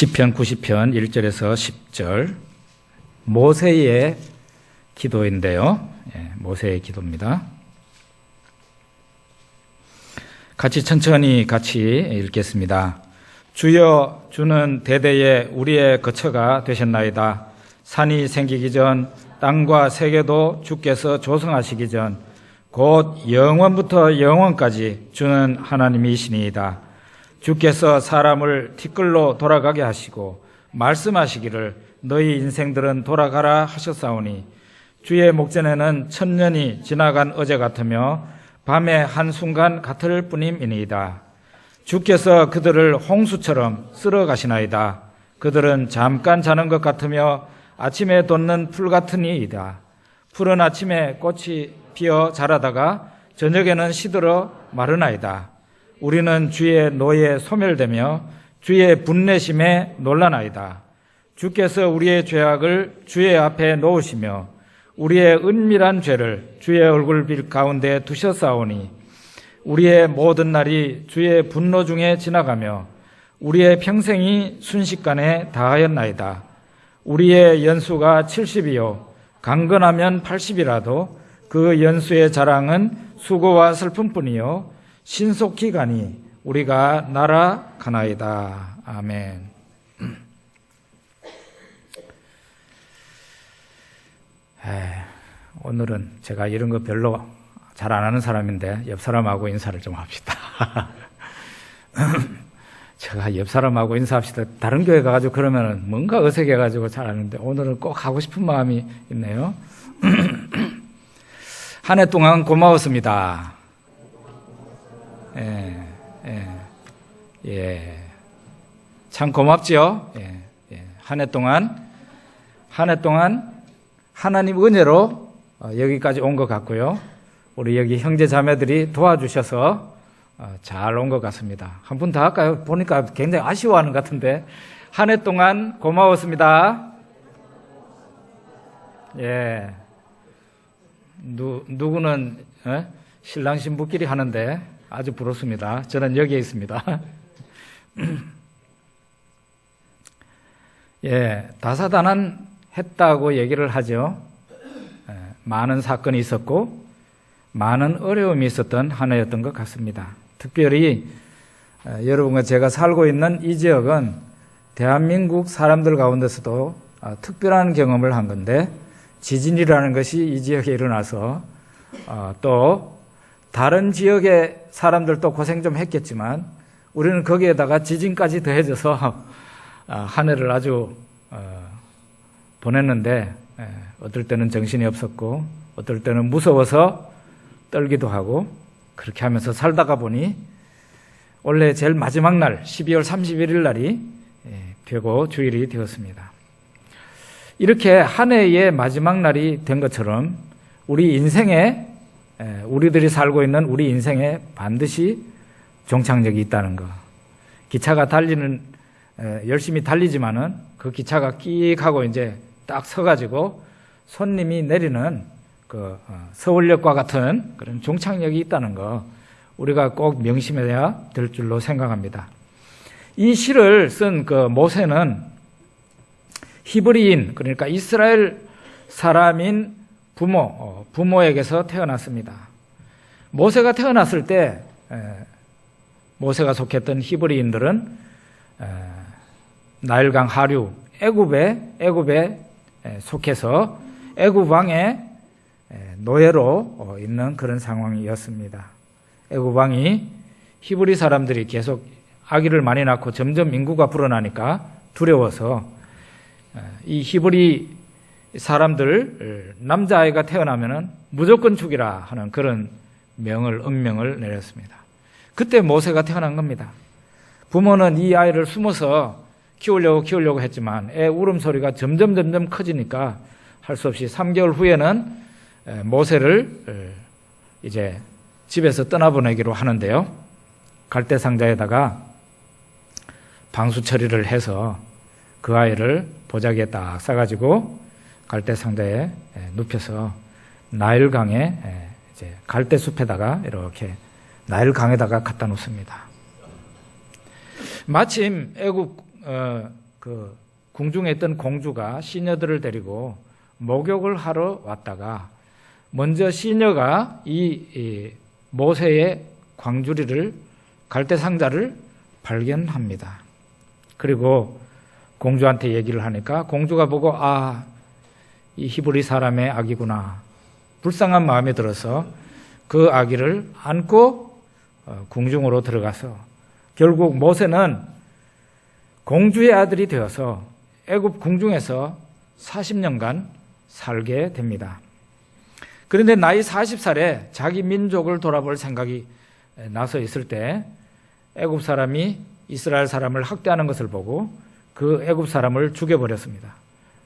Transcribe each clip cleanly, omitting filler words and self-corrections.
시편 90편 1절에서 10절 모세의 기도인데요. 모세의 기도입니다. 천천히 같이 읽겠습니다. 주여, 주는 대대에 우리의 거처가 되셨나이다. 산이 생기기 전 땅과 세계도 주께서 조성하시기 전 곧 영원부터 영원까지 주는 하나님이시니이다. 주께서 사람을 티끌로 돌아가게 하시고 말씀하시기를 너희 인생들은 돌아가라 하셨사오니 주의 목전에는 천년이 지나간 어제 같으며 밤의 한순간 같을 뿐임이니이다. 주께서 그들을 홍수처럼 쓸어 가시나이다. 그들은 잠깐 자는 것 같으며 아침에 돋는 풀 같으니이다. 푸른 아침에 꽃이 피어 자라다가 저녁에는 시들어 마르나이다. 우리는 주의 노에 소멸되며 주의 분내심에 놀라나이다. 주께서 우리의 죄악을 주의 앞에 놓으시며 우리의 은밀한 죄를 주의 얼굴빛 가운데 두셨사오니 우리의 모든 날이 주의 분노 중에 지나가며 우리의 평생이 순식간에 다하였나이다. 우리의 연수가 70이요 강건하면 80이라도 그 연수의 자랑은 수고와 슬픔뿐이요 신속히 가니 우리가 날아가나이다. 아멘. 오늘은 제가 이런 거 별로 잘 안 하는 사람인데 옆 사람하고 인사를 좀 합시다. 제가 옆 사람하고 인사합시다. 다른 교회 가가지고 그러면 뭔가 어색해가지고 잘 안 하는데 오늘은 꼭 하고 싶은 마음이 있네요. 한 해 동안 고마웠습니다. 참 고맙지요? 한 해 동안 하나님 은혜로 여기까지 온 것 같고요. 우리 여기 형제 자매들이 도와주셔서 잘 온 것 같습니다. 한 분 더 할까요? 보니까 굉장히 아쉬워하는 것 같은데. 한 해 동안 고마웠습니다. 누구는 신랑 신부끼리 하는데 아주 부럽습니다. 저는 여기에 있습니다. 다사다난했다고 얘기를 하죠. 많은 사건이 있었고 많은 어려움이 있었던 한 해였던 것 같습니다. 특별히 여러분과 제가 살고 있는 이 지역은 대한민국 사람들 가운데서도 특별한 경험을 한 건데 지진이라는 것이 이 지역에 일어나서 또 다른 지역의 사람들도 고생 좀 했겠지만 우리는 거기에다가 지진까지 더해져서 한 해를 아주 보냈는데 어떨 때는 정신이 없었고 어떨 때는 무서워서 떨기도 하고 그렇게 하면서 살다가 보니 원래 제일 마지막 날 12월 31일 날이 되고 주일이 되었습니다. 이렇게 한 해의 마지막 날이 된 것처럼 우리 인생에 우리들이 살고 있는 우리 인생에 반드시 종착역이 있다는 거. 기차가 열심히 달리지만은 그 기차가 끼익 하고 이제 딱 서가지고 손님이 내리는 그 서울역과 같은 그런 종착역이 있다는 거 우리가 꼭 명심해야 될 줄로 생각합니다. 이 시를 쓴 그 모세는 히브리인, 그러니까 이스라엘 사람인 부모에게서 태어났습니다. 모세가 태어났을 때 모세가 속했던 히브리인들은 나일강 하류 애굽에 속해서 애굽 왕의 노예로 있는 그런 상황이었습니다. 애굽 왕이 히브리 사람들이 계속 아기를 많이 낳고 점점 인구가 불어나니까 두려워서 이 히브리 사람들 남자아이가 태어나면은 무조건 죽이라 하는 그런 엄명을 내렸습니다. 그때 모세가 태어난 겁니다. 부모는 이 아이를 숨어서 키우려고 했지만 애 울음소리가 점점 커지니까 할 수 없이 3개월 후에는 모세를 이제 집에서 떠나보내기로 하는데요. 갈대상자에다가 방수 처리를 해서 그 아이를 보자기에 딱 싸가지고 갈대상자에 눕혀서 나일강에 이제 갈대숲에다가 이렇게 나일강에다가 갖다 놓습니다. 마침 애굽 그 궁중에 있던 공주가 시녀들을 데리고 목욕을 하러 왔다가 먼저 시녀가 이 모세의 광주리를 갈대 상자를 발견합니다. 그리고 공주한테 얘기를 하니까 공주가 보고 이 히브리 사람의 아기구나. 불쌍한 마음이 들어서 그 아기를 안고 궁중으로 들어가서 결국 모세는 공주의 아들이 되어서 애굽 궁중에서 40년간 살게 됩니다. 그런데 나이 40살에 자기 민족을 돌아볼 생각이 나서 있을 때 애굽 사람이 이스라엘 사람을 학대하는 것을 보고 그 애굽 사람을 죽여버렸습니다.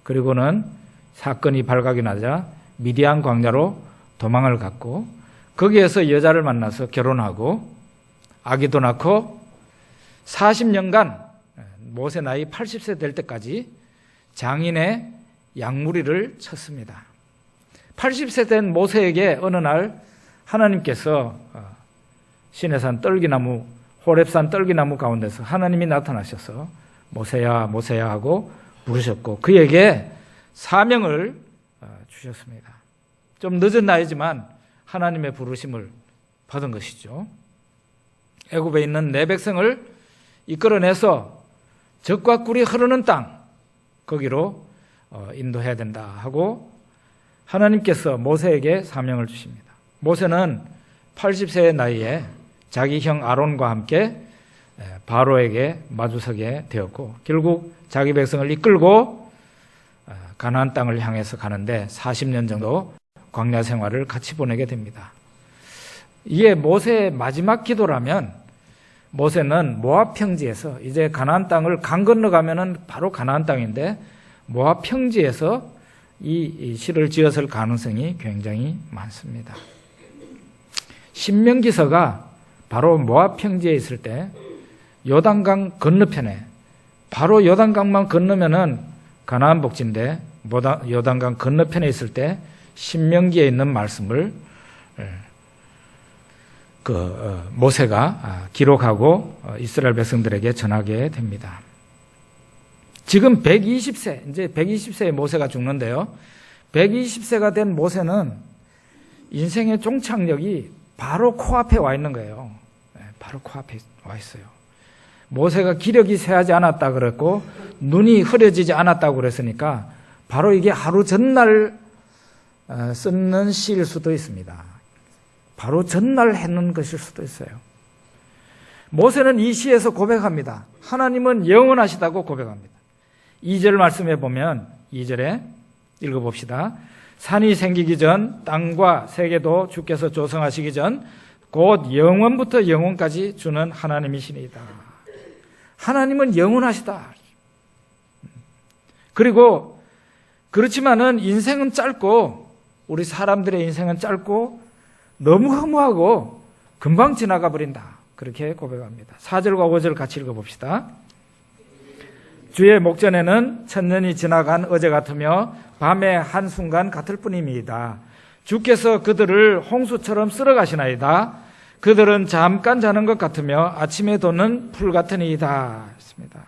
그리고는 사건이 발각이 나자 미디안 광야로 도망을 갔고 거기에서 여자를 만나서 결혼하고 아기도 낳고 40년간 모세 나이 80세 될 때까지 장인의 양무리를 쳤습니다. 80세 된 모세에게 어느 날 하나님께서 시내산 떨기나무, 호렙산 떨기나무 가운데서 하나님이 나타나셔서 모세야 모세야 하고 부르셨고 그에게 사명을 주셨습니다. 좀 늦은 나이지만 하나님의 부르심을 받은 것이죠. 애굽에 있는 내 백성을 이끌어내서 젖과 꿀이 흐르는 땅 거기로 인도해야 된다 하고 하나님께서 모세에게 사명을 주십니다. 모세는 80세의 나이에 자기 형 아론과 함께 바로에게 마주서게 되었고 결국 자기 백성을 이끌고 가나안 땅을 향해서 가는데 40년 정도 광야 생활을 같이 보내게 됩니다. 이게 모세의 마지막 기도라면 모세는 모압 평지에서 이제 가나안 땅을 강 건너가면은 바로 가나안 땅인데 모압 평지에서 이 시를 지었을 가능성이 굉장히 많습니다. 신명기서가 바로 모압 평지에 있을 때 요단강 건너편에 바로 요단강만 건너면은 가나안 복지인데 요단강 건너편에 있을 때 신명기에 있는 말씀을 모세가 기록하고 이스라엘 백성들에게 전하게 됩니다. 지금 120세, 이제 120세의 모세가 죽는데요. 120세가 된 모세는 인생의 종착역이 바로 코앞에 와 있는 거예요. 바로 코앞에 와 있어요. 모세가 기력이 쇠하지 않았다 그랬고 눈이 흐려지지 않았다고 그랬으니까 바로 이게 하루 전날 쓰는 시일 수도 있습니다. 바로 전날 했는 것일 수도 있어요. 모세는 이 시에서 고백합니다. 하나님은 영원하시다고 고백합니다. 2절 말씀에 보면 2절에 읽어봅시다. 산이 생기기 전 땅과 세계도 주께서 조성하시기 전 곧 영원부터 영원까지 주는 하나님이시니이다. 하나님은 영원하시다. 그리고 그렇지만은 인생은 짧고 우리 사람들의 인생은 짧고 너무 허무하고 금방 지나가 버린다. 그렇게 고백합니다. 4절과 5절 같이 읽어봅시다. 주의 목전에는 천년이 지나간 어제 같으며 밤의 한순간 같을 뿐입니다. 주께서 그들을 홍수처럼 쓸어가시나이다. 그들은 잠깐 자는 것 같으며 아침에 도는 풀 같으니이다. 했습니다.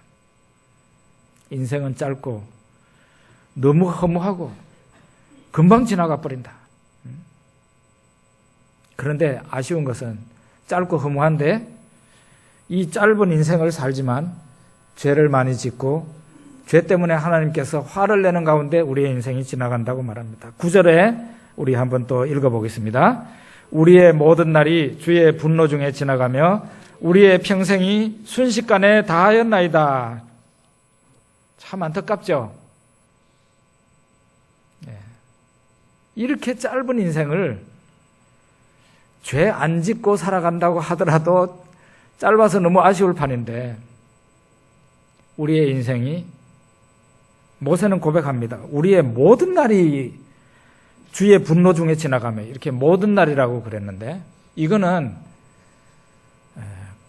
인생은 짧고 너무 허무하고 금방 지나가 버린다. 그런데 아쉬운 것은 짧고 허무한데 이 짧은 인생을 살지만 죄를 많이 짓고 죄 때문에 하나님께서 화를 내는 가운데 우리의 인생이 지나간다고 말합니다. 9절에 우리 한번 또 읽어보겠습니다. 우리의 모든 날이 주의 분노 중에 지나가며 우리의 평생이 순식간에 다하였나이다. 참 안타깝죠? 이렇게 짧은 인생을 죄 안 짓고 살아간다고 하더라도 짧아서 너무 아쉬울 판인데 우리의 인생이 모세는 고백합니다. 우리의 모든 날이 주의 분노 중에 지나가며 이렇게 모든 날이라고 그랬는데 이거는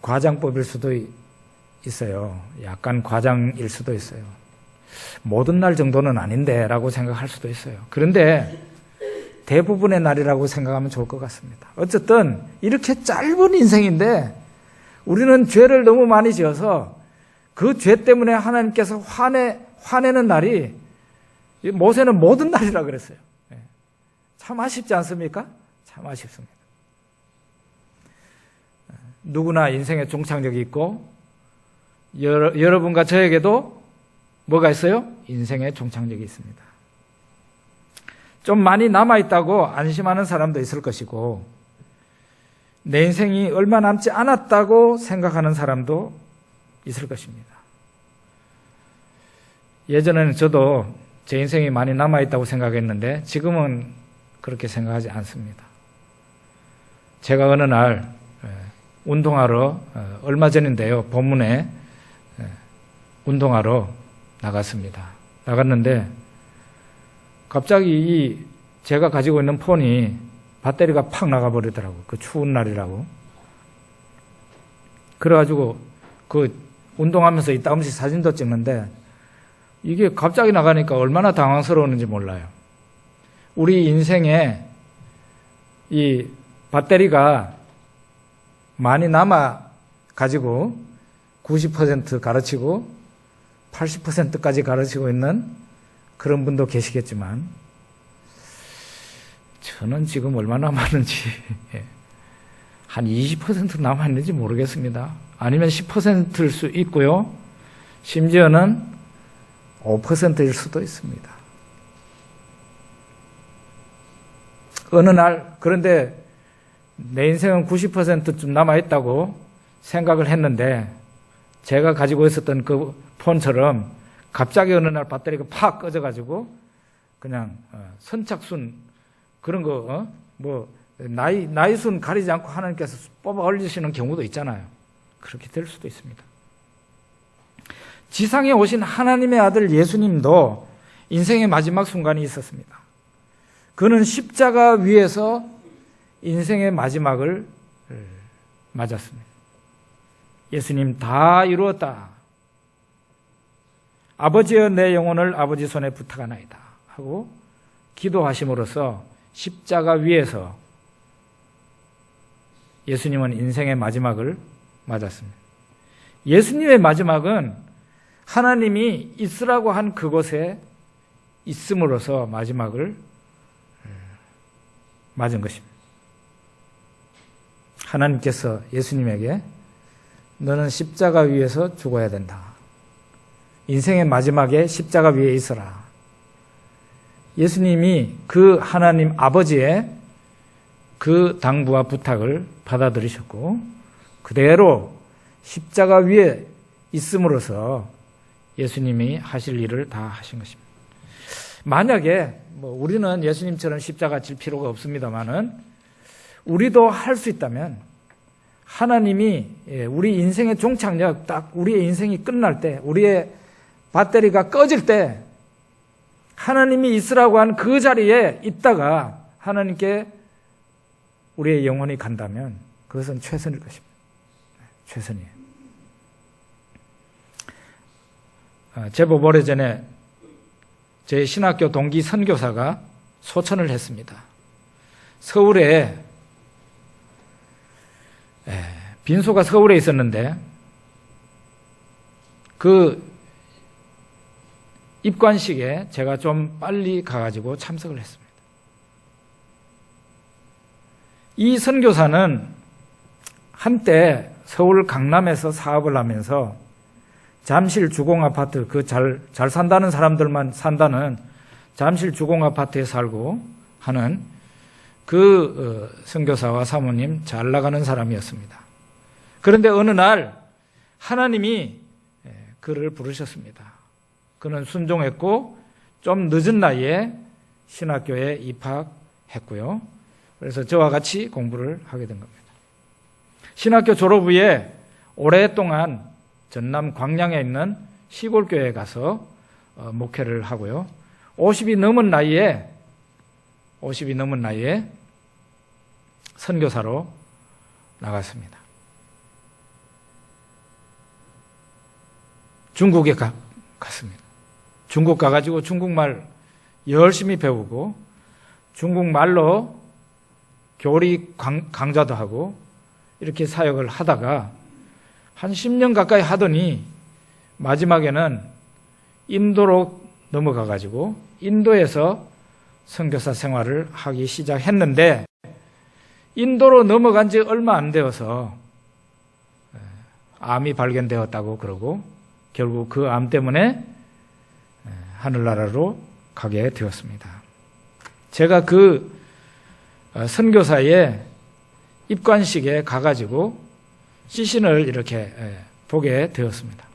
과장법일 수도 있어요. 약간 과장일 수도 있어요. 모든 날 정도는 아닌데 라고 생각할 수도 있어요. 그런데 대부분의 날이라고 생각하면 좋을 것 같습니다. 어쨌든 이렇게 짧은 인생인데 우리는 죄를 너무 많이 지어서 그 죄 때문에 하나님께서 화내는 날이 모세는 모든 날이라 그랬어요. 참 아쉽지 않습니까? 참 아쉽습니다. 누구나 인생에 종착역이 있고 여러분과 저에게도 뭐가 있어요? 인생에 종착역이 있습니다. 좀 많이 남아있다고 안심하는 사람도 있을 것이고 내 인생이 얼마 남지 않았다고 생각하는 사람도 있을 것입니다. 예전에는 저도 제 인생이 많이 남아있다고 생각했는데 지금은 그렇게 생각하지 않습니다. 제가 어느 날 운동하러 얼마 전인데요. 본문에 운동하러 나갔습니다. 나갔는데 갑자기 제가 가지고 있는 폰이 배터리가 팍 나가버리더라고요. 그 추운 날이라고. 그래가지고 그 운동하면서 이따금씩 사진도 찍는데 이게 갑자기 나가니까 얼마나 당황스러웠는지 몰라요. 우리 인생에 이 배터리가 많이 남아가지고 90% 가르치고 80%까지 가르치고 있는 그런 분도 계시겠지만 저는 지금 얼마 남았는지 한 20% 남았는지 모르겠습니다. 아니면 10%일 수 있고요. 심지어는 5%일 수도 있습니다. 어느 날 그런데 내 인생은 90%쯤 남아있다고 생각을 했는데 제가 가지고 있었던 그 폰처럼 갑자기 어느 날 배터리가 팍 꺼져가지고 그냥 선착순 그런 거 나이순 가리지 않고 하나님께서 뽑아 올리시는 경우도 있잖아요. 그렇게 될 수도 있습니다. 지상에 오신 하나님의 아들 예수님도 인생의 마지막 순간이 있었습니다. 그는 십자가 위에서 인생의 마지막을 맞았습니다. 예수님 다 이루었다. 아버지여 내 영혼을 아버지 손에 부탁하나이다 하고 기도하심으로써 십자가 위에서 예수님은 인생의 마지막을 맞았습니다. 예수님의 마지막은 하나님이 있으라고 한 그곳에 있음으로써 마지막을 맞은 것입니다. 하나님께서 예수님에게 너는 십자가 위에서 죽어야 된다. 인생의 마지막에 십자가 위에 있어라. 예수님이 그 하나님 아버지의 그 당부와 부탁을 받아들이셨고 그대로 십자가 위에 있음으로써 예수님이 하실 일을 다 하신 것입니다. 만약에 우리는 예수님처럼 십자가 질 필요가 없습니다만은 우리도 할 수 있다면 하나님이 우리 인생의 종착역 딱 우리의 인생이 끝날 때 우리의 배터리가 꺼질 때 하나님이 있으라고 한 그 자리에 있다가 하나님께 우리의 영혼이 간다면 그것은 최선일 것입니다. 최선이에요. 제법 오래전에 제 신학교 동기 선교사가 소천을 했습니다. 서울에 빈소가 서울에 있었는데 그 입관식에 제가 좀 빨리 가가지고 참석을 했습니다. 이 선교사는 한때 서울 강남에서 사업을 하면서 잠실 주공아파트 그 잘 산다는 사람들만 산다는 잠실 주공아파트에 살고 하는 그 선교사와 사모님 잘 나가는 사람이었습니다. 그런데 어느 날 하나님이 그를 부르셨습니다. 그는 순종했고 좀 늦은 나이에 신학교에 입학했고요. 그래서 저와 같이 공부를 하게 된 겁니다. 신학교 졸업 후에 오랫동안 전남 광양에 있는 시골교회에 가서 목회를 하고요. 50이 넘은 나이에 선교사로 나갔습니다. 중국에 갔습니다. 중국 가가지고 중국말 열심히 배우고 중국말로 교리 강좌도 하고 이렇게 사역을 하다가 한 10년 가까이 하더니 마지막에는 인도로 넘어가 가지고 인도에서 선교사 생활을 하기 시작했는데 인도로 넘어간 지 얼마 안 되어서 암이 발견되었다고 그러고 결국 그 암 때문에 하늘나라로 가게 되었습니다. 제가 그 선교사의 입관식에 가가지고 시신을 이렇게 보게 되었습니다.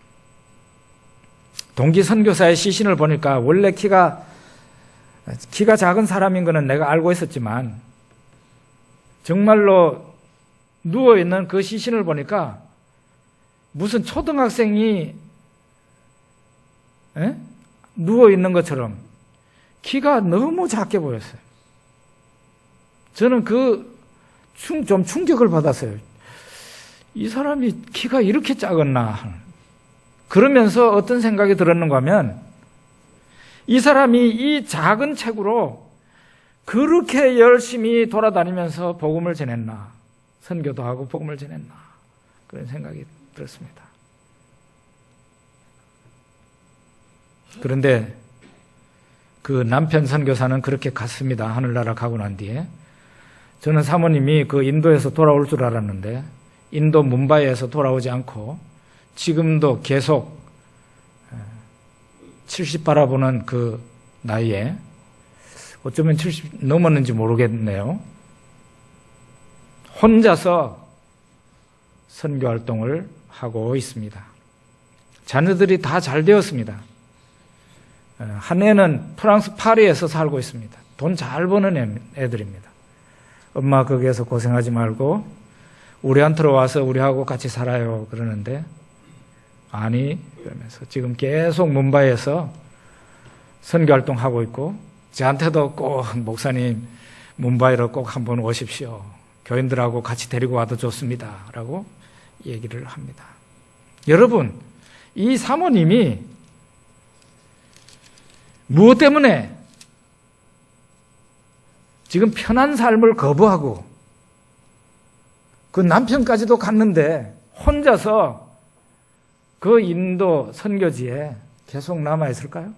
동기 선교사의 시신을 보니까 원래 키가 작은 사람인 것은 내가 알고 있었지만 정말로 누워있는 그 시신을 보니까 무슨 초등학생이 누워있는 것처럼 키가 너무 작게 보였어요. 저는 좀 충격을 받았어요. 이 사람이 키가 이렇게 작았나. 그러면서 어떤 생각이 들었는가 하면 이 사람이 이 작은 체구로 그렇게 열심히 돌아다니면서 복음을 전했나. 선교도 하고 복음을 전했나. 그런 생각이 들었습니다. 그런데 그 남편 선교사는 그렇게 갔습니다. 하늘나라 가고 난 뒤에. 저는 사모님이 그 인도에서 돌아올 줄 알았는데 인도 뭄바이에서 돌아오지 않고 지금도 계속 70 바라보는 그 나이에 어쩌면 70 넘었는지 모르겠네요. 혼자서 선교활동을 하고 있습니다. 자녀들이 다 잘 되었습니다. 한 애는 프랑스 파리에서 살고 있습니다. 돈 잘 버는 애들입니다. 엄마 거기에서 고생하지 말고 우리한테로 와서 우리하고 같이 살아요 그러는데 아니 그러면서 지금 계속 뭄바이에서 선교활동하고 있고 저한테도 꼭 목사님 뭄바이로 꼭 한번 오십시오. 교인들하고 같이 데리고 와도 좋습니다. 라고 얘기를 합니다. 여러분 이 사모님이 무엇 때문에 지금 편한 삶을 거부하고 그 남편까지도 갔는데 혼자서 그 인도 선교지에 계속 남아있을까요?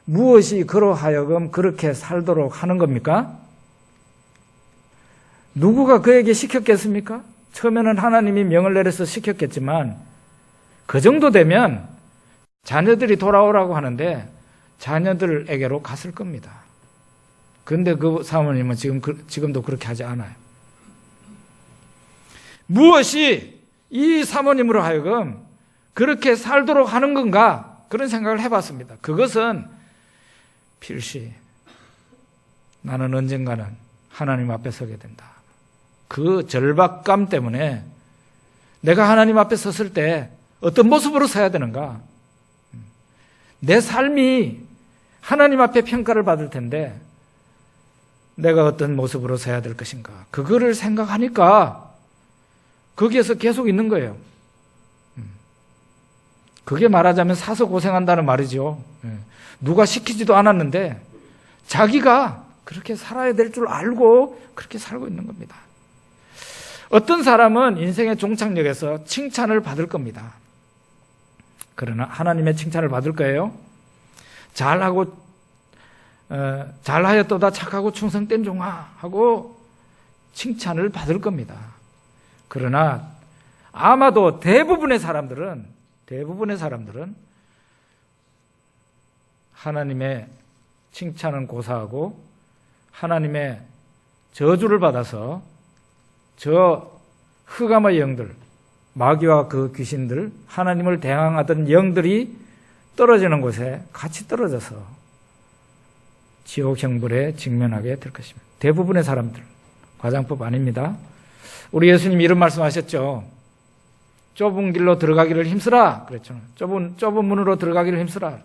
무엇이 그로 하여금 그렇게 살도록 하는 겁니까? 누구가 그에게 시켰겠습니까? 처음에는 하나님이 명을 내려서 시켰겠지만 그 정도 되면 자녀들이 돌아오라고 하는데 자녀들에게로 갔을 겁니다. 그런데 그 사모님은 지금도 그렇게 하지 않아요. 무엇이 이 사모님으로 하여금 그렇게 살도록 하는 건가? 그런 생각을 해봤습니다. 그것은 필시 나는 언젠가는 하나님 앞에 서게 된다. 그 절박감 때문에 내가 하나님 앞에 섰을 때 어떤 모습으로 서야 되는가? 내 삶이 하나님 앞에 평가를 받을 텐데 내가 어떤 모습으로 서야 될 것인가? 그거를 생각하니까 거기에서 계속 있는 거예요. 그게 말하자면 사서 고생한다는 말이죠. 누가 시키지도 않았는데 자기가 그렇게 살아야 될 줄 알고 그렇게 살고 있는 겁니다. 어떤 사람은 인생의 종착역에서 칭찬을 받을 겁니다. 그러나 하나님의 칭찬을 받을 거예요. 잘하였도다 착하고 충성된 종아 하고 칭찬을 받을 겁니다. 그러나 아마도 대부분의 사람들은 하나님의 칭찬은 고사하고 하나님의 저주를 받아서 저 흑암의 영들, 마귀와 그 귀신들, 하나님을 대항하던 영들이 떨어지는 곳에 같이 떨어져서 지옥 형벌에 직면하게 될 것입니다. 대부분의 사람들, 과장법 아닙니다. 우리 예수님이 이런 말씀하셨죠. 좁은 길로 들어가기를 힘쓰라 그랬죠. 좁은 문으로 들어가기를 힘쓰라.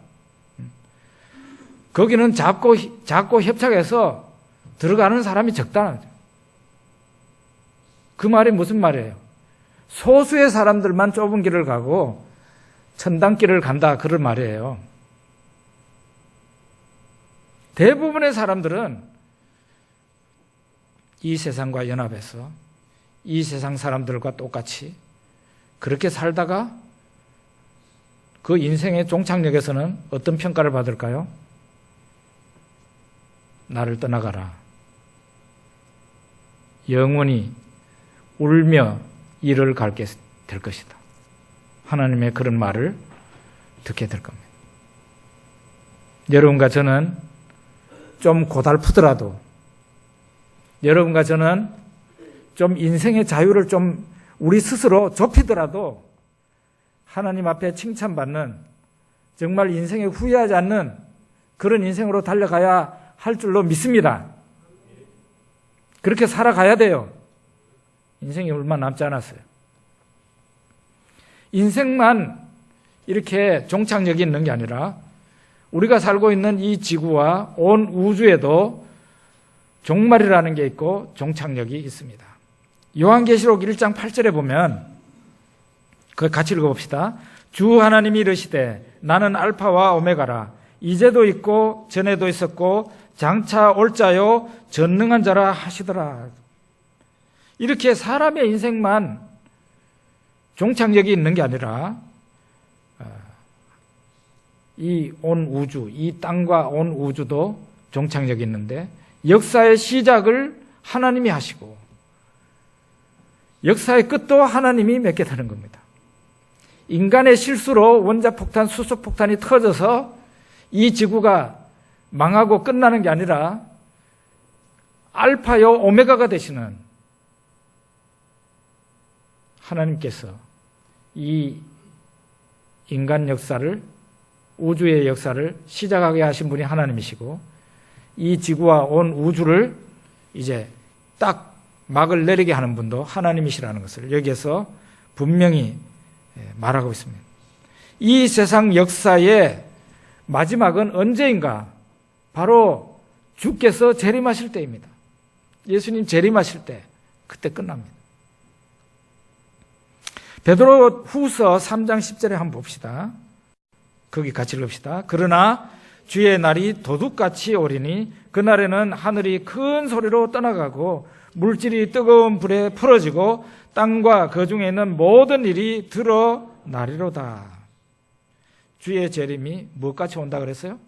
거기는 작고 협착해서 들어가는 사람이 적다. 그 말이 무슨 말이에요? 소수의 사람들만 좁은 길을 가고 천당길을 간다 그런 말이에요. 대부분의 사람들은 이 세상과 연합해서 이 세상 사람들과 똑같이 그렇게 살다가 그 인생의 종착역에서는 어떤 평가를 받을까요? 나를 떠나가라. 영원히 울며 이를 갈게 될 것이다. 하나님의 그런 말을 듣게 될 겁니다. 여러분과 저는 좀 고달프더라도, 여러분과 저는 좀 인생의 자유를 좀 우리 스스로 좁히더라도 하나님 앞에 칭찬받는, 정말 인생에 후회하지 않는 그런 인생으로 달려가야 할 줄로 믿습니다. 그렇게 살아가야 돼요. 인생이 얼마 남지 않았어요. 인생만 이렇게 종착역이 있는 게 아니라 우리가 살고 있는 이 지구와 온 우주에도 종말이라는 게 있고 종착역이 있습니다. 요한계시록 1장 8절에 보면, 그걸 같이 읽어봅시다. 주 하나님이 이르시되 나는 알파와 오메가라. 이제도 있고 전에도 있었고 장차 올 자요 전능한 자라 하시더라. 이렇게 사람의 인생만 종착역이 있는 게 아니라 이 온 우주, 이 땅과 온 우주도 종착역이 있는데 역사의 시작을 하나님이 하시고 역사의 끝도 하나님이 맺게 되는 겁니다. 인간의 실수로 원자폭탄, 수소폭탄이 터져서 이 지구가 망하고 끝나는 게 아니라 알파요 오메가가 되시는 하나님께서 이 인간 역사를, 우주의 역사를 시작하게 하신 분이 하나님이시고 이 지구와 온 우주를 이제 딱 막을 내리게 하는 분도 하나님이시라는 것을 여기에서 분명히 말하고 있습니다. 이 세상 역사의 마지막은 언제인가? 바로 주께서 재림하실 때입니다. 예수님 재림하실 때, 그때 끝납니다. 베드로 후서 3장 10절에 한번 봅시다. 거기 같이 읽읍시다. 그러나 주의 날이 도둑같이 오리니 그날에는 하늘이 큰 소리로 떠나가고 물질이 뜨거운 불에 풀어지고 땅과 그 중에 있는 모든 일이 드러나리로다. 주의 재림이 무엇같이 온다 그랬어요?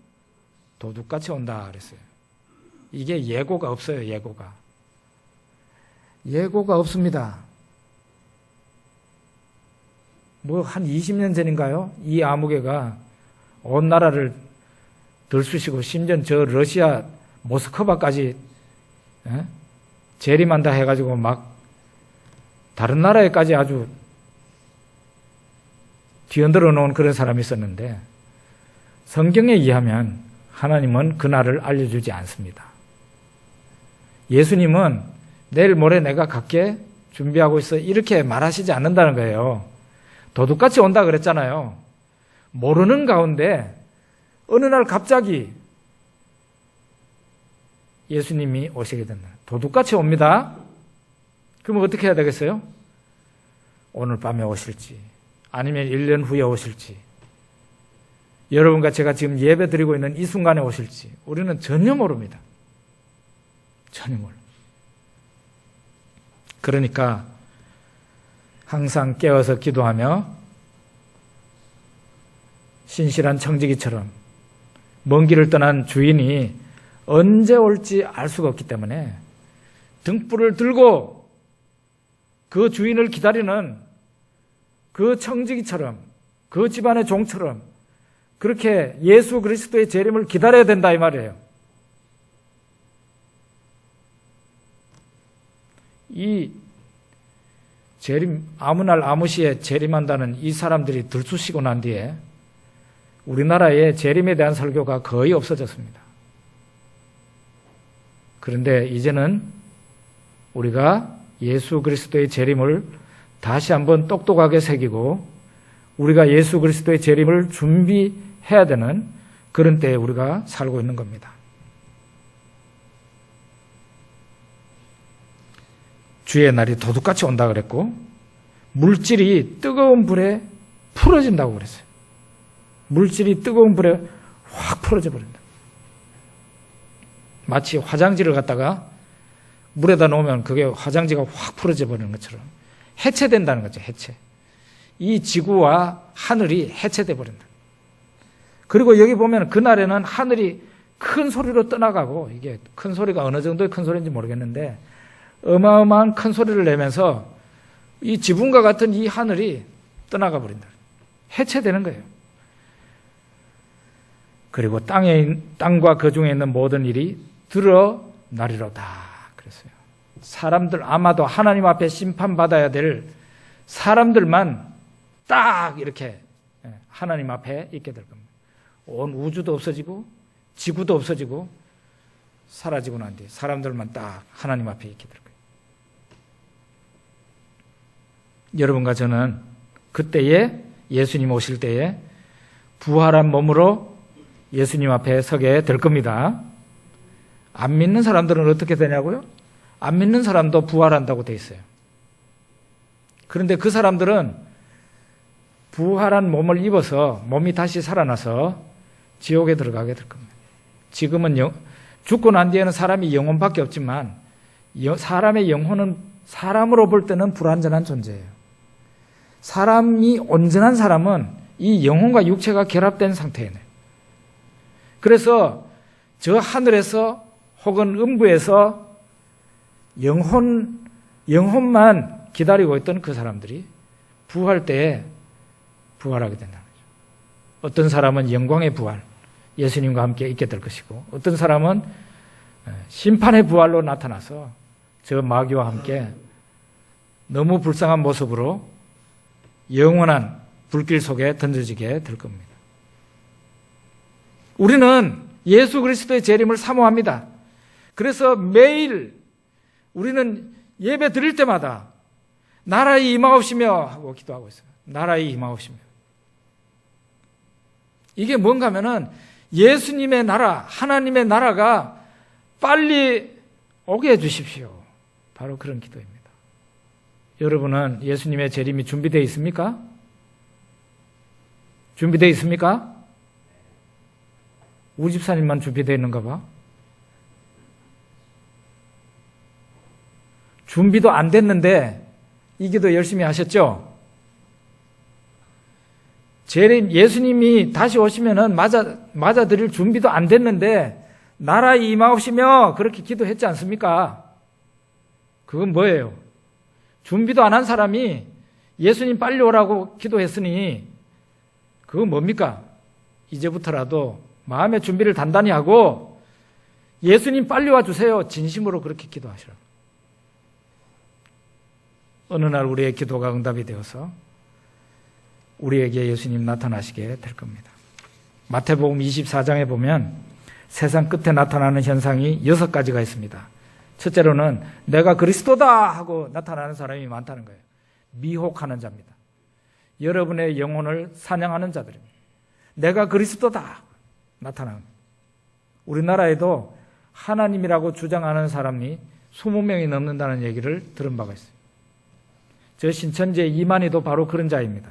도둑같이 온다 그랬어요. 이게 예고가 없어요. 예고가 없습니다. 뭐 한 20년 전인가요? 이 아무개가 온 나라를 들쑤시고 심지어 저 러시아 모스크바까지 재림한다 해가지고 막 다른 나라에까지 아주 뒤흔들어 놓은 그런 사람이 있었는데 성경에 의하면 하나님은 그날을 알려주지 않습니다. 예수님은 내일 모레 내가 갈게 준비하고 있어 이렇게 말하시지 않는다는 거예요. 도둑같이 온다 그랬잖아요. 모르는 가운데 어느 날 갑자기 예수님이 오시게 된다. 도둑같이 옵니다. 그러면 어떻게 해야 되겠어요? 오늘 밤에 오실지 아니면 1년 후에 오실지 여러분과 제가 지금 예배 드리고 있는 이 순간에 오실지 우리는 전혀 모릅니다. 전혀 몰라요. 그러니까 항상 깨어서 기도하며 신실한 청지기처럼 먼 길을 떠난 주인이 언제 올지 알 수가 없기 때문에 등불을 들고 그 주인을 기다리는 그 청지기처럼 그 집안의 종처럼 그렇게 예수 그리스도의 재림을 기다려야 된다 이 말이에요. 이 재림, 아무 날 아무 시에 재림한다는 이 사람들이 들쑤시고 난 뒤에 우리나라에 재림에 대한 설교가 거의 없어졌습니다. 그런데 이제는 우리가 예수 그리스도의 재림을 다시 한번 똑똑하게 새기고 우리가 예수 그리스도의 재림을 준비해야 되는 그런 때에 우리가 살고 있는 겁니다. 주의 날이 도둑같이 온다 그랬고 물질이 뜨거운 불에 풀어진다고 그랬어요. 물질이 뜨거운 불에 확 풀어져 버린다. 마치 화장지를 갖다가 물에다 놓으면 그게 화장지가 확 풀어져 버리는 것처럼 해체된다는 거죠. 해체. 이 지구와 하늘이 해체돼 버린다. 그리고 여기 보면 그날에는 하늘이 큰 소리로 떠나가고, 이게 큰 소리가 어느 정도의 큰 소리인지 모르겠는데 어마어마한 큰 소리를 내면서 이 지붕과 같은 이 하늘이 떠나가 버린다. 해체되는 거예요. 그리고 땅과 그 중에 있는 모든 일이 드러나리로다 그랬어요. 사람들, 아마도 하나님 앞에 심판받아야 될 사람들만 딱 이렇게 하나님 앞에 있게 될 겁니다. 온 우주도 없어지고 지구도 없어지고 사라지고 난 뒤에 사람들만 딱 하나님 앞에 있게 될 거예요. 여러분과 저는 그때에, 예수님 오실 때에 부활한 몸으로 예수님 앞에 서게 될 겁니다. 안 믿는 사람들은 어떻게 되냐고요? 안 믿는 사람도 부활한다고 돼 있어요. 그런데 그 사람들은 부활한 몸을 입어서 몸이 다시 살아나서 지옥에 들어가게 될 겁니다. 지금은 죽고 난 뒤에는 사람이 영혼밖에 없지만 사람의 영혼은 사람으로 볼 때는 불완전한 존재예요. 사람이 온전한 사람은 이 영혼과 육체가 결합된 상태예요. 그래서 저 하늘에서 혹은 음부에서 영혼만 기다리고 있던 그 사람들이 부활 때에 부활하게 된다는 거죠. 어떤 사람은 영광의 부활, 예수님과 함께 있게 될 것이고, 어떤 사람은 심판의 부활로 나타나서 저 마귀와 함께 너무 불쌍한 모습으로 영원한 불길 속에 던져지게 될 겁니다. 우리는 예수 그리스도의 재림을 사모합니다. 그래서 매일 우리는 예배 드릴 때마다 나라의 임하옵시며 하고 기도하고 있어요. 나라의 임하옵시며. 이게 뭔가 하면은 예수님의 나라, 하나님의 나라가 빨리 오게 해주십시오. 바로 그런 기도입니다. 여러분은 예수님의 재림이 준비되어 있습니까? 준비되어 있습니까? 우리 집사님만 준비되어 있는가 봐. 준비도 안 됐는데 이 기도 열심히 하셨죠? 재림, 예수님이 다시 오시면은 맞아들일 준비도 안 됐는데 나라에 임하옵시며 그렇게 기도했지 않습니까? 그건 뭐예요? 준비도 안 한 사람이 예수님 빨리 오라고 기도했으니 그건 뭡니까? 이제부터라도 마음의 준비를 단단히 하고 예수님 빨리 와주세요. 진심으로 그렇게 기도하시라고. 어느 날 우리의 기도가 응답이 되어서 우리에게 예수님 나타나시게 될 겁니다. 마태복음 24장에 보면 세상 끝에 나타나는 현상이 6가지가 있습니다. 첫째로는 내가 그리스도다 하고 나타나는 사람이 많다는 거예요. 미혹하는 자입니다. 여러분의 영혼을 사냥하는 자들입니다. 내가 그리스도다 나타나는. 우리나라에도 하나님이라고 주장하는 사람이 20명이 넘는다는 얘기를 들은 바가 있어요. 저 신천지의 이만희도 바로 그런 자입니다.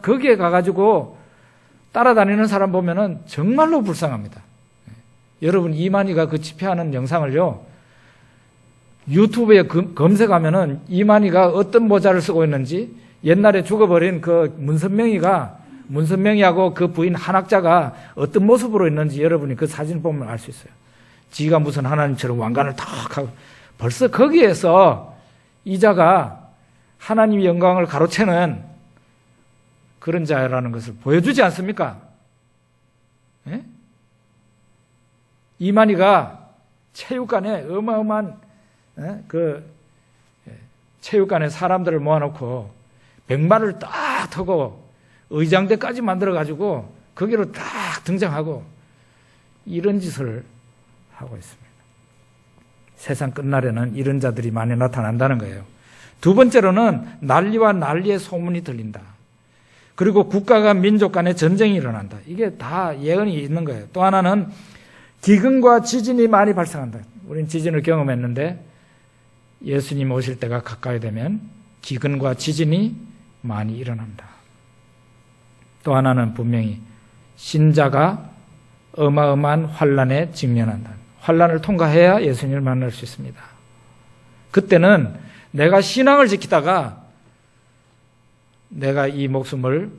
거기에 가가지고 따라다니는 사람 보면은 정말로 불쌍합니다. 여러분, 이만희가 그 집회하는 영상을요, 유튜브에 검색하면은 이만희가 어떤 모자를 쓰고 있는지, 옛날에 죽어버린 그 문선명이하고 그 부인 한학자가 어떤 모습으로 있는지 여러분이 그 사진 보면 알 수 있어요. 지가 무슨 하나님처럼 왕관을 탁 하고, 벌써 거기에서 이자가 하나님의 영광을 가로채는 그런 자라는 것을 보여주지 않습니까? 예? 이만희가 체육관에 어마어마한 체육관에 사람들을 모아놓고 백마를 딱 타고 의장대까지 만들어가지고 거기로 딱 등장하고 이런 짓을 하고 있습니다. 세상 끝날에는 이런 자들이 많이 나타난다는 거예요. 두 번째로는 난리와 난리의 소문이 들린다. 그리고 국가가 민족 간의 전쟁이 일어난다. 이게 다 예언이 있는 거예요. 또 하나는 기근과 지진이 많이 발생한다. 우리는 지진을 경험했는데 예수님 오실 때가 가까이 되면 기근과 지진이 많이 일어난다. 또 하나는 분명히 신자가 어마어마한 환난에 직면한다. 환난을 통과해야 예수님을 만날 수 있습니다. 그때는 내가 신앙을 지키다가 내가 이 목숨을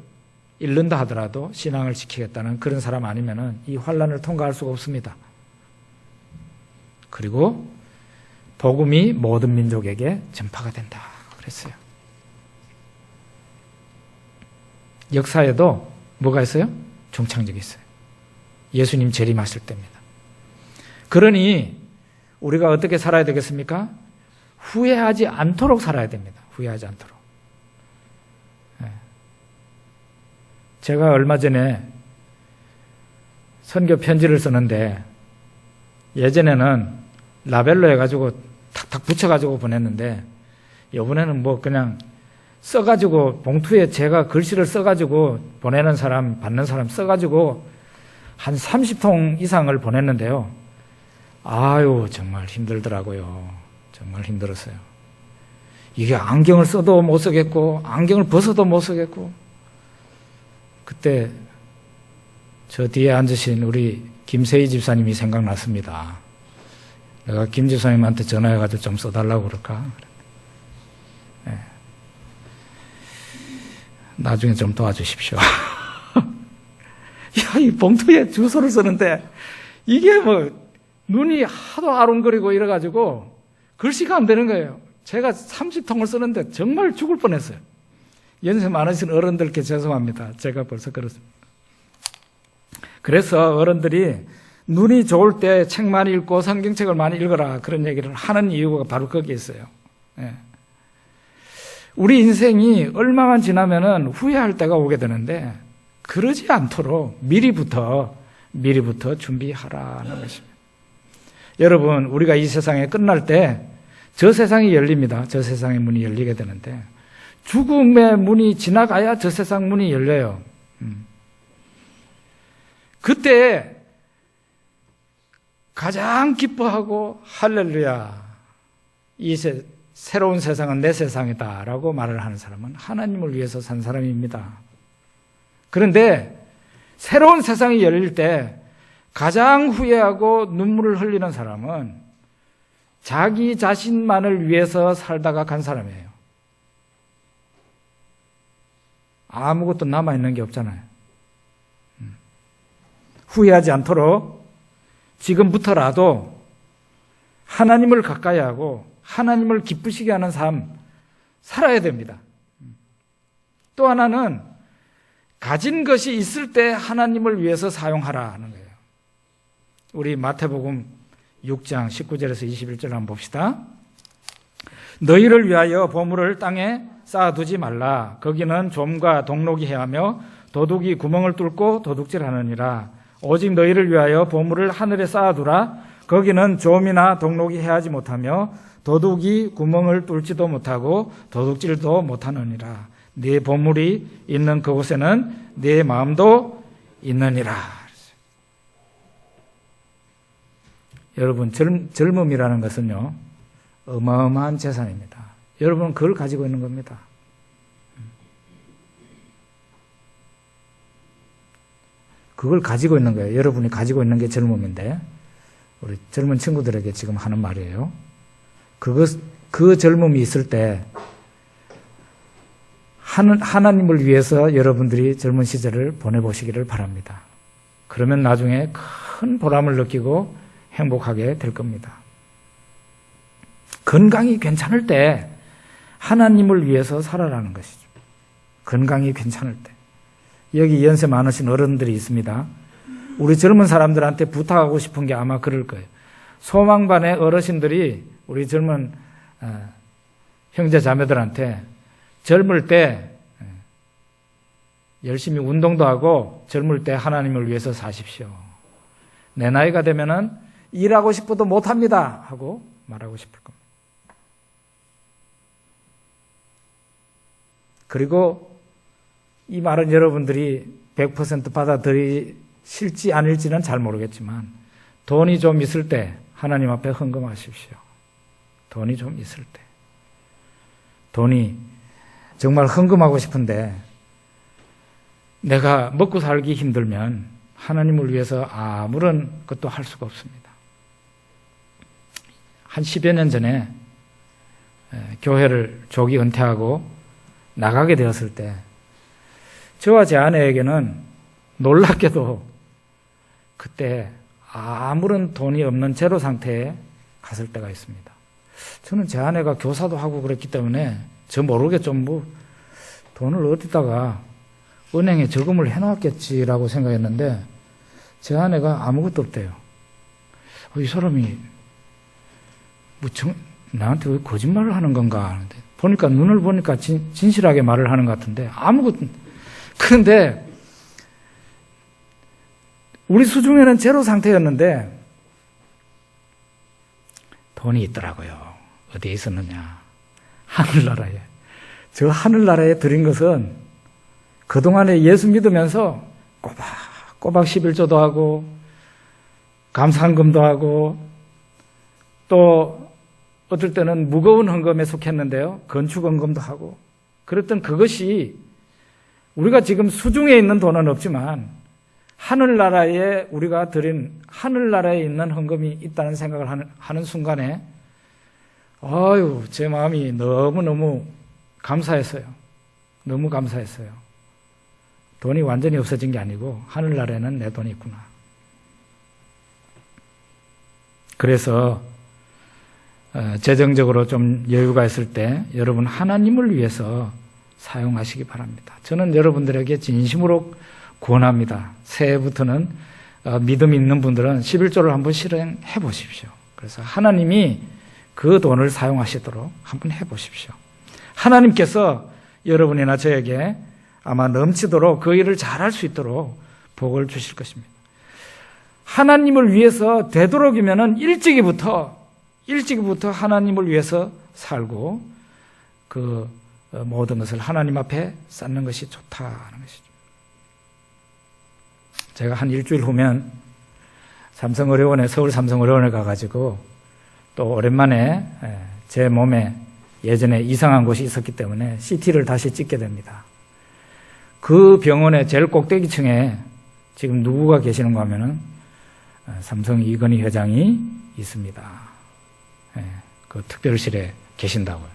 잃는다 하더라도 신앙을 지키겠다는 그런 사람 아니면은 이 환난을 통과할 수가 없습니다. 그리고 복음이 모든 민족에게 전파가 된다 그랬어요. 역사에도 뭐가 있어요? 종착역이 있어요. 예수님 재림하실 때입니다. 그러니 우리가 어떻게 살아야 되겠습니까? 후회하지 않도록 살아야 됩니다. 후회하지 않도록. 제가 얼마 전에 선교 편지를 쓰는데 예전에는 라벨로 해가지고 탁탁 붙여가지고 보냈는데 이번에는 뭐 그냥 써가지고 봉투에 제가 글씨를 써가지고 보내는 사람, 받는 사람 써가지고 한 30통 이상을 보냈는데요. 아유, 정말 힘들더라고요. 정말 힘들었어요. 이게 안경을 써도 못 쓰겠고, 안경을 벗어도 못 쓰겠고, 그때 저 뒤에 앉으신 우리 김세희 집사님이 생각났습니다. 내가 김 집사님한테 전화해가지고 좀 써달라고 그럴까? 네. 나중에 좀 도와주십시오. 야, 이 봉투에 주소를 쓰는데 이게 뭐 눈이 하도 아른거리고 이래가지고 글씨가 안 되는 거예요. 제가 30통을 쓰는데 정말 죽을 뻔했어요. 연세 많으신 어른들께 죄송합니다. 제가 벌써 그렇습니다. 그래서 어른들이 눈이 좋을 때 책 많이 읽고 성경책을 많이 읽어라 그런 얘기를 하는 이유가 바로 거기에 있어요. 예. 우리 인생이 얼마만 지나면은 후회할 때가 오게 되는데 그러지 않도록 미리부터 준비하라는 것입니다. 여러분, 우리가 이 세상에 끝날 때 저 세상이 열립니다. 저 세상의 문이 열리게 되는데 죽음의 문이 지나가야 저 세상 문이 열려요. 그때 가장 기뻐하고 할렐루야, 이 새로운 세상은 내 세상이다 라고 말을 하는 사람은 하나님을 위해서 산 사람입니다. 그런데 새로운 세상이 열릴 때 가장 후회하고 눈물을 흘리는 사람은 자기 자신만을 위해서 살다가 간 사람이에요. 아무것도 남아있는 게 없잖아요. 후회하지 않도록 지금부터라도 하나님을 가까이 하고 하나님을 기쁘시게 하는 삶 살아야 됩니다. 또 하나는 가진 것이 있을 때 하나님을 위해서 사용하라 하는 거예요. 우리 마태복음 6장 19절에서 21절 한번 봅시다. 너희를 위하여 보물을 땅에 쌓아두지 말라. 거기는 좀과 동록이 해하며 도둑이 구멍을 뚫고 도둑질하느니라. 오직 너희를 위하여 보물을 하늘에 쌓아두라. 거기는 좀이나 동록이 해하지 못하며 도둑이 구멍을 뚫지도 못하고 도둑질도 못하느니라. 네 보물이 있는 그곳에는 네 마음도 있느니라. 여러분, 젊음이라는 것은요, 어마어마한 재산입니다. 여러분은 그걸 가지고 있는 겁니다. 그걸 가지고 있는 거예요. 여러분이 가지고 있는 게 젊음인데, 우리 젊은 친구들에게 지금 하는 말이에요. 그 젊음이 있을 때, 하나님을 위해서 여러분들이 젊은 시절을 보내보시기를 바랍니다. 그러면 나중에 큰 보람을 느끼고 행복하게 될 겁니다. 건강이 괜찮을 때 하나님을 위해서 살아라는 것이죠. 건강이 괜찮을 때. 여기 연세 많으신 어른들이 있습니다. 우리 젊은 사람들한테 부탁하고 싶은 게 아마 그럴 거예요. 소망반의 어르신들이 우리 젊은 형제 자매들한테 젊을 때 열심히 운동도 하고 젊을 때 하나님을 위해서 사십시오. 내 나이가 되면은 일하고 싶어도 못합니다 하고 말하고 싶을 겁니다. 그리고 이 말은 여러분들이 100% 받아들이실지 아닐지는 잘 모르겠지만 돈이 좀 있을 때 하나님 앞에 헌금하십시오. 돈이 좀 있을 때. 돈이 정말 헌금하고 싶은데 내가 먹고 살기 힘들면 하나님을 위해서 아무런 것도 할 수가 없습니다. 한 10여 년 전에 교회를 조기 은퇴하고 나가게 되었을 때 저와 제 아내에게는 놀랍게도 그때 아무런 돈이 없는 제로 상태에 갔을 때가 있습니다. 저는 제 아내가 교사도 하고 그랬기 때문에 저 모르게 좀 돈을 어디다가 은행에 저금을 해놨겠지라고 생각했는데 제 아내가 아무것도 없대요. 이 사람이 나한테 왜 거짓말을 하는 건가 하는데 보니까 눈을 보니까 진실하게 말을 하는 것 같은데 아무것도. 그런데 우리 수중에는 제로 상태였는데 돈이 있더라고요. 어디에 있었느냐? 하늘나라에. 저 하늘나라에 드린 것은 그동안에 예수 믿으면서 꼬박 11조도 하고 감사헌금도 하고 또 어떨 때는 무거운 헌금에 속했는데요. 건축헌금도 하고 그랬던 그것이 우리가 지금 수중에 있는 돈은 없지만 하늘나라에 우리가 드린 하늘나라에 있는 헌금이 있다는 생각을 하는 순간에 제 마음이 너무너무 감사했어요. 너무 감사했어요. 돈이 완전히 없어진 게 아니고 하늘나라에는 내 돈이 있구나. 그래서 재정적으로 좀 여유가 있을 때 여러분 하나님을 위해서 사용하시기 바랍니다. 저는 여러분들에게 진심으로 권합니다. 새해부터는 믿음 있는 분들은 11조를 한번 실행해 보십시오. 그래서 하나님이 그 돈을 사용하시도록 한번 해 보십시오. 하나님께서 여러분이나 저에게 아마 넘치도록 그 일을 잘할 수 있도록 복을 주실 것입니다. 하나님을 위해서 되도록이면 일찍이부터 하나님을 위해서 살고 그 모든 것을 하나님 앞에 쌓는 것이 좋다는 것이죠. 제가 한 일주일 후면 서울 삼성의료원에 가가지고 또 오랜만에 제 몸에 예전에 이상한 곳이 있었기 때문에 CT를 다시 찍게 됩니다. 그 병원의 제일 꼭대기층에 지금 누구가 계시는가 하면은 삼성 이건희 회장이 있습니다. 그 특별실에 계신다고요.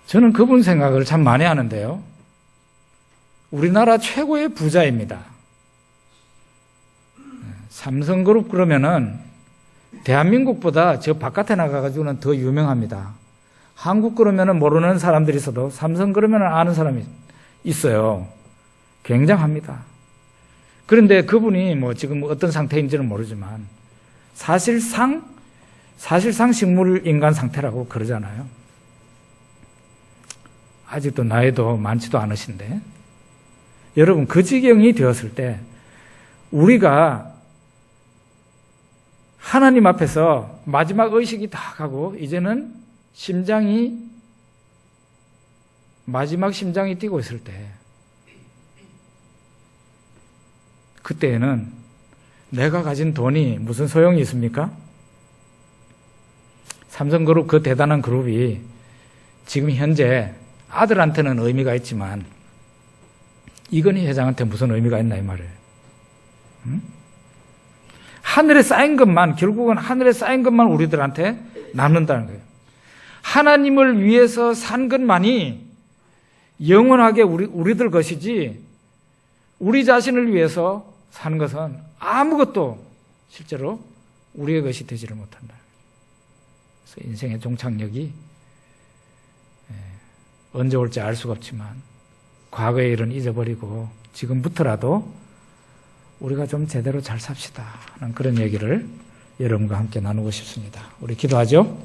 저는 그분 생각을 참 많이 하는데요. 우리나라 최고의 부자입니다. 삼성그룹 그러면은 대한민국보다 저 바깥에 나가가지고는 더 유명합니다. 한국 그러면은 모르는 사람들이 있어도 삼성 그러면은 아는 사람이 있어요. 굉장합니다. 그런데 그분이 지금 어떤 상태인지는 모르지만 사실상 식물 인간 상태라고 그러잖아요. 아직도 나이도 많지도 않으신데 여러분 그 지경이 되었을 때 우리가 하나님 앞에서 마지막 의식이 다 가고 이제는 마지막 심장이 뛰고 있을 때 그때에는 내가 가진 돈이 무슨 소용이 있습니까? 삼성그룹 그 대단한 그룹이 지금 현재 아들한테는 의미가 있지만 이건희 회장한테 무슨 의미가 있나 이 말이에요. 결국은 하늘에 쌓인 것만 우리들한테 남는다는 거예요. 하나님을 위해서 산 것만이 영원하게 우리들 것이지 우리 자신을 위해서 사는 것은 아무것도 실제로 우리의 것이 되지를 못한다. 그래서 인생의 종착역이 언제 올지 알 수가 없지만 과거의 일은 잊어버리고 지금부터라도 우리가 좀 제대로 잘 삽시다 하는 그런 얘기를 여러분과 함께 나누고 싶습니다. 우리 기도하죠.